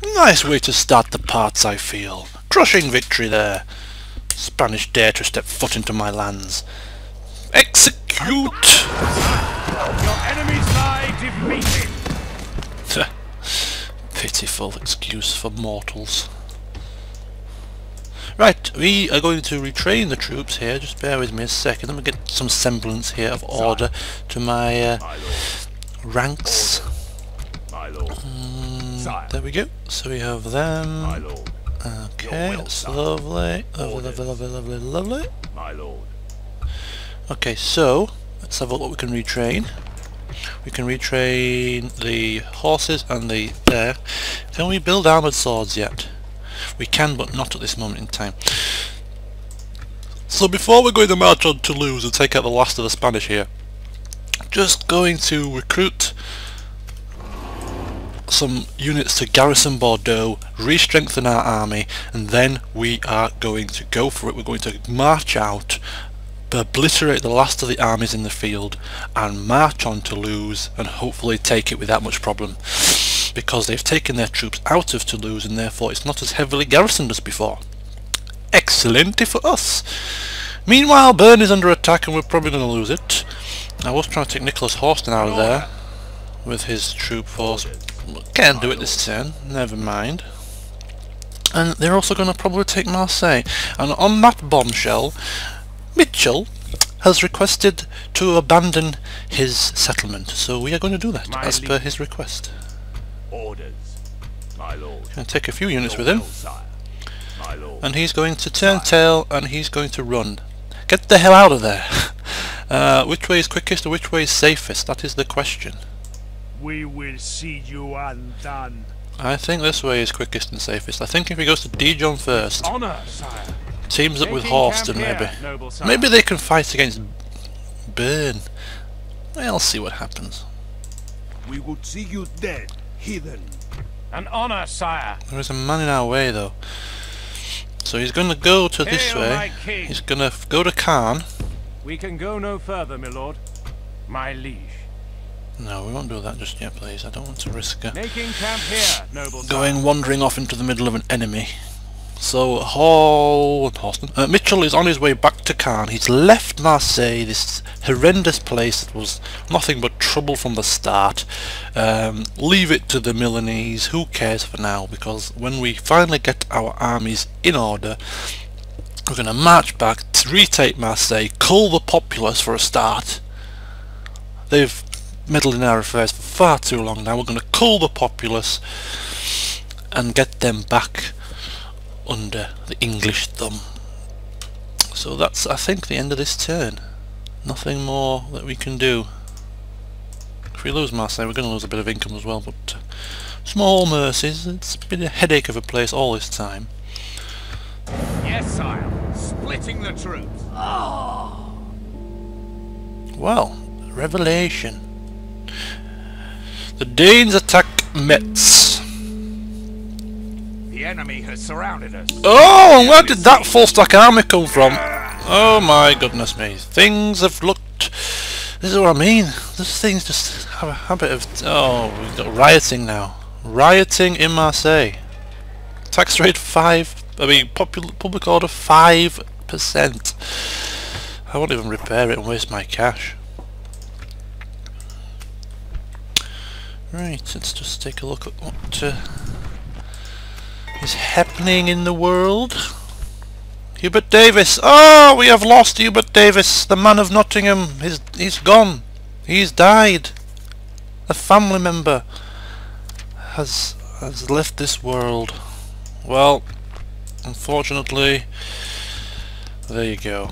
Nice way to start the parts, I feel. Crushing victory there. Spanish dare to step foot into my lands. Execute! Your enemies lie defeated. Pitiful excuse for mortals. Right, we are going to retrain the troops here. Just bear with me a second. Let me get some semblance here of order to my ranks. My lord. There we go. So we have them. My lord. Okay, that's lovely. Lovely. My lord. Okay, so let's have a look what we can retrain. We can retrain the horses and the there. Can we build armoured swords yet? We can, but not at this moment in time. So before we're going to march on Toulouse and take out the last of the Spanish here, just going to recruit some units to garrison Bordeaux, re-strengthen our army, and then we are going to go for it. We're going to march out, obliterate the last of the armies in the field, and march on Toulouse and hopefully take it without much problem, because they've taken their troops out of Toulouse and therefore it's not as heavily garrisoned as before. Excellent for us! Meanwhile, Bern is under attack and we're probably going to lose it. I was trying to take Nicholas Horsten out of there with his troop force. Can't do it this turn, never mind. And they're also going to probably take Marseille. And on that bombshell, Michell has requested to abandon his settlement, so we are going to do that as per his request. Orders, my lord. Going to take a few units with him, My lord. and he's going to turn tail and he's going to run. Get the hell out of there! Which way is quickest or which way is safest? That is the question. We will see you undone. I think this way is quickest and safest. I think if he goes to Dijon first, Honor, sire. teams up with Taking Horsten camp maybe. here, noble sire. Maybe they can fight against Bern. We'll see what happens. We would see you dead, heathen. An honor, sire. There is a man in our way though. So he's going to go to this Hail, way. my king. He's going to go to Caen. We can go no further, my lord. My liege. No, we won't do that just yet, please. I don't want to risk Making camp here, noble sire. going wandering off into the middle of an enemy. So Michell is on his way back to Caen. He's left Marseille, this horrendous place that was nothing but trouble from the start. Leave it to the Milanese. Who cares for now? Because when we finally get our armies in order, we're going to march back, retake Marseille, cull the populace for a start. They've meddled in our affairs for far too long now. We're going to cull the populace and get them back under the English thumb. So that's, I think, the end of this turn. Nothing more that we can do. If we lose Marseille, we're going to lose a bit of income as well, but small mercies. It's been a headache of a place all this time. Yes, sire. Splitting the troops. Well, revelation. The Danes attack Metz. The enemy has surrounded us. Oh, where did that full stack army come from? Oh my goodness me. Things have looked... This is what I mean. This thing's just have a habit of... Oh, we've got rioting now. Rioting in Marseille. Tax rate 5... I mean, public order 5%. I won't even repair it and waste my cash. Right, let's just take a look at what is happening in the world. Hubert Davis. Oh, we have lost Hubert Davis, the man of Nottingham. He's gone. He's died. A family member has left this world. Well, unfortunately, there you go.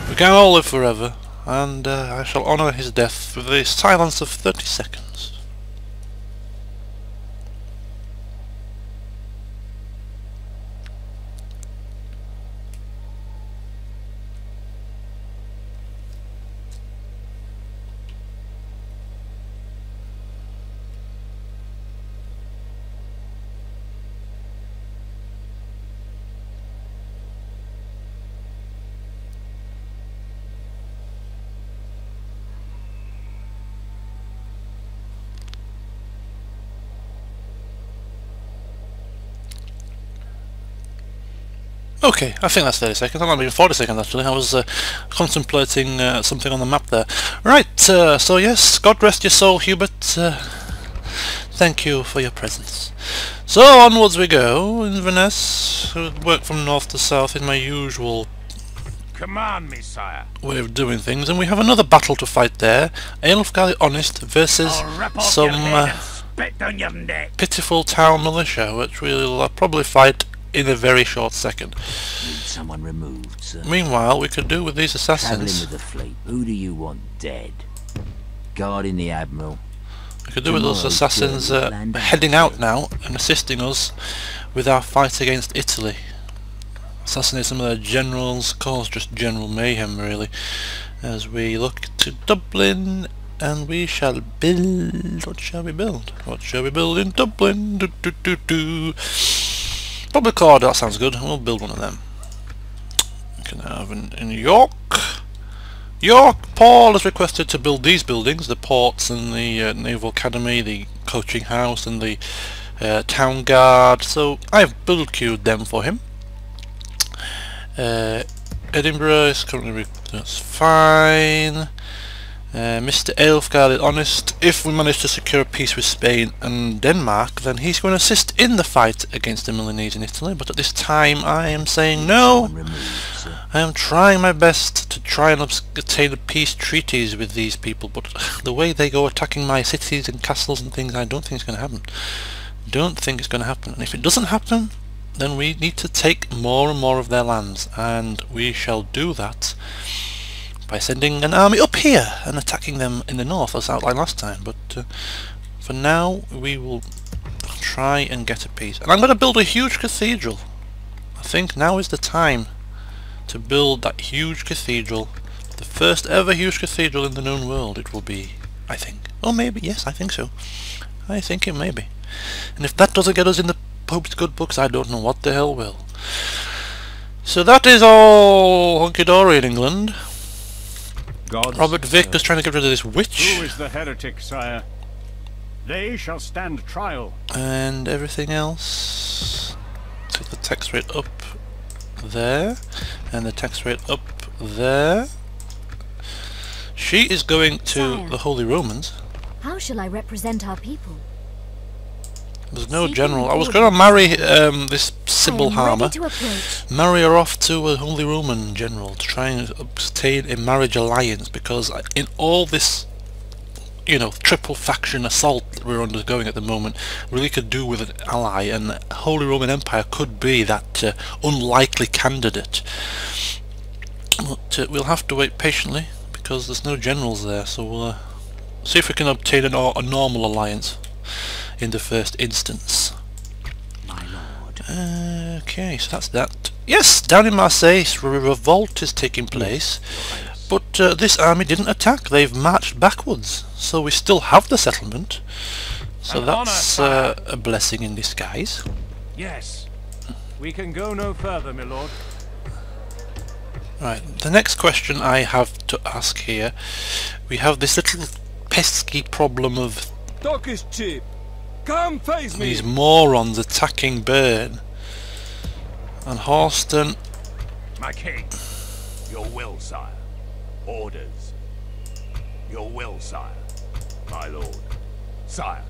We can't all live forever, and I shall honour his death with a silence of 30 seconds. Okay, I think that's 30 seconds. That might be 40 seconds actually. I was contemplating something on the map there. Right, so yes, God rest your soul, Hubert. Thank you for your presence. So onwards we go, Inverness. Work from north to south in my usual Command me, sire. way of doing things, and we have another battle to fight there. Aelfgar the Honest versus I'll rip off your head some and spit down your neck. pitiful town militia, which we'll probably fight in a very short second. Need someone removed, sir. Meanwhile, we could do with these Travelling assassins. with the fleet. Who do you want dead? Guarding the admiral. We could do with those assassins heading out now and assisting us with our fight against Italy. Assassinate some of their generals, cause just general mayhem really, as we look to Dublin, and we shall build. What shall we build? What shall we build in Dublin? Public order, that sounds good. We'll build one of them. We can have in York. York, Paul has requested to build these buildings, the ports and the Naval Academy, the coaching house and the town guard, so I've build queued them for him. Edinburgh is currently, that's fine. Mr. Aelfgar the Honest, if we manage to secure a peace with Spain and Denmark, then he's going to assist in the fight against the Milanese in Italy, but at this time I am saying no. I am trying my best to try and obtain peace treaties with these people, but the way they go attacking my cities and castles and things, I don't think it's going to happen. Don't think it's going to happen, and if it doesn't happen, then we need to take more and more of their lands, and we shall do that by sending an army up here and attacking them in the north as outlined last time. But for now we will try and get a peace, and I'm going to build a huge cathedral. I think now is the time to build that huge cathedral, the first ever huge cathedral in the known world it will be, I think. Or maybe, yes, I think so. I think it may be. And if that doesn't get us in the Pope's good books, I don't know what the hell will. So that is all hunky-dory in England. Robert Vick is trying to get rid of this witch. Who is the heretic, sire? They shall stand trial. And everything else. Take the tax rate up there, and the tax rate up there. She is going to Sire. the Holy Romans. How shall I represent our people? There's no Seeking general. I was order. going to marry this Sybil I am Harmer. ready to approach. Marry her off to a Holy Roman general to try and obtain a marriage alliance, because in all this, you know, triple faction assault that we're undergoing at the moment, really could do with an ally, and the Holy Roman Empire could be that unlikely candidate. But we'll have to wait patiently because there's no generals there, so we'll see if we can obtain a normal alliance in the first instance. My lord. Okay, so that's that. Yes, down in Marseille, a revolt is taking place, but this army didn't attack. They've marched backwards, so we still have the settlement. So An that's honour, a blessing in disguise. Yes. We can go no further, my lord. Right, the next question I have to ask here, we have this little pesky problem of Talk is cheap. Come face me. these morons attacking Bern. And Horston, My king. Your will, sire. Orders. Your will, sire. My lord. Sire.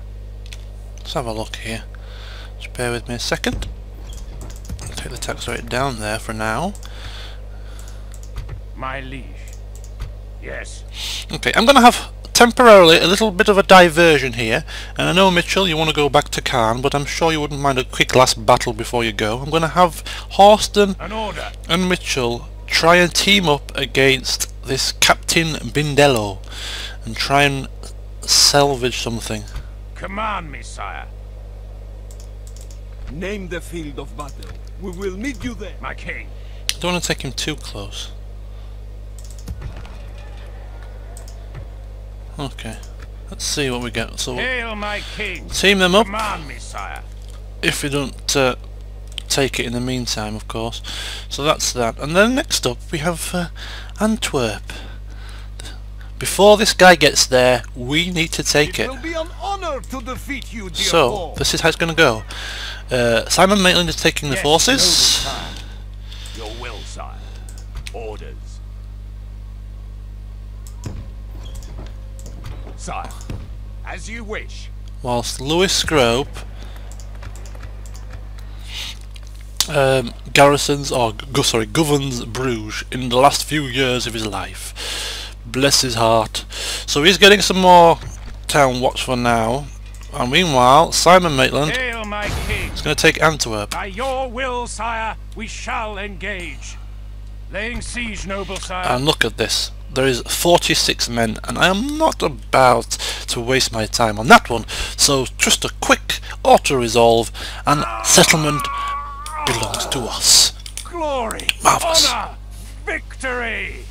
let's have a look here. Just bear with me a second. I'll take the tax rate down there for now. My liege. Yes. Okay, I'm going to have temporarily a little bit of a diversion here, and I know, Michell, you want to go back to Caen, but I'm sure you wouldn't mind a quick last battle before you go. I'm going to have Horston An order. and Michell try and team up against this Captain Bindello and try and salvage something. Command me, sire. Name the field of battle. We will meet you there. My king. I don't want to take him too close. Okay, let's see what we get. So Hail, my king. team them up, Command me, sire. if we don't take it in the meantime, of course. So that's that. And then next up we have Antwerp. Before this guy gets there, we need to take It it. will be an honor to defeat you, dear So foe. this is how it's going to go. Simon Maitland is taking the Yes, forces. noble sire. Orders. Sire, as you wish. Whilst Louis Scrope garrisons or governs Bruges in the last few years of his life. Bless his heart. So he's getting some more town watch for now. And meanwhile, Simon Maitland Hail, my king! is going to take Antwerp. By your will, sire, we shall engage. Laying siege, noble sire. And look at this. There is 46 men, and I am not about to waste my time on that one. So just a quick auto-resolve, and settlement belongs to us. Glory, Marvellous. honor, victory!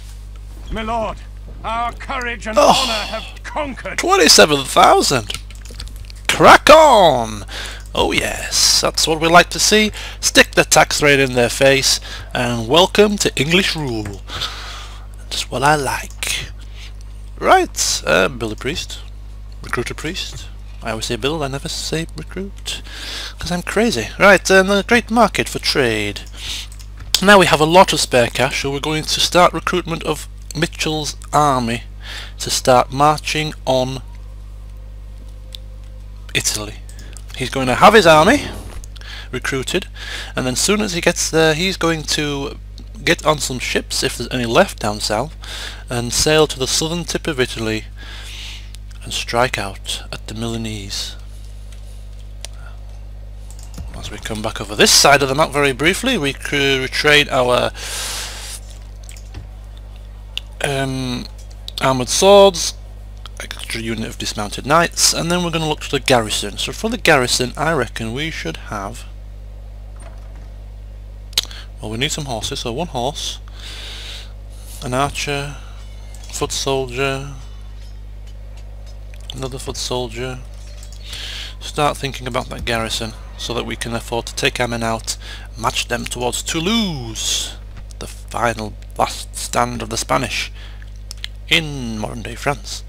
My lord, our courage and Oh. honor have conquered. 27,000! Crack on! Oh yes, that's what we like to see. Stick the tax rate in their face, and welcome to English rule. That's what I like. Right, build a priest. Recruit a priest. I always say build, I never say recruit, because I'm crazy. Right, a great market for trade. Now we have a lot of spare cash, so we're going to start recruitment of Michell's army to start marching on Italy. He's going to have his army recruited, and then as soon as he gets there, he's going to get on some ships, if there's any left down south, and sail to the southern tip of Italy and strike out at the Milanese. As we come back over this side of the map very briefly, we retrade our armoured swords, extra unit of dismounted knights, and then we're going to look to the garrison. So for the garrison, I reckon we should have, well, we need some horses, so one horse, an archer, foot soldier, another foot soldier. Start thinking about that garrison so that we can afford to take our men out, match them towards Toulouse, the final last stand of the Spanish in modern day France.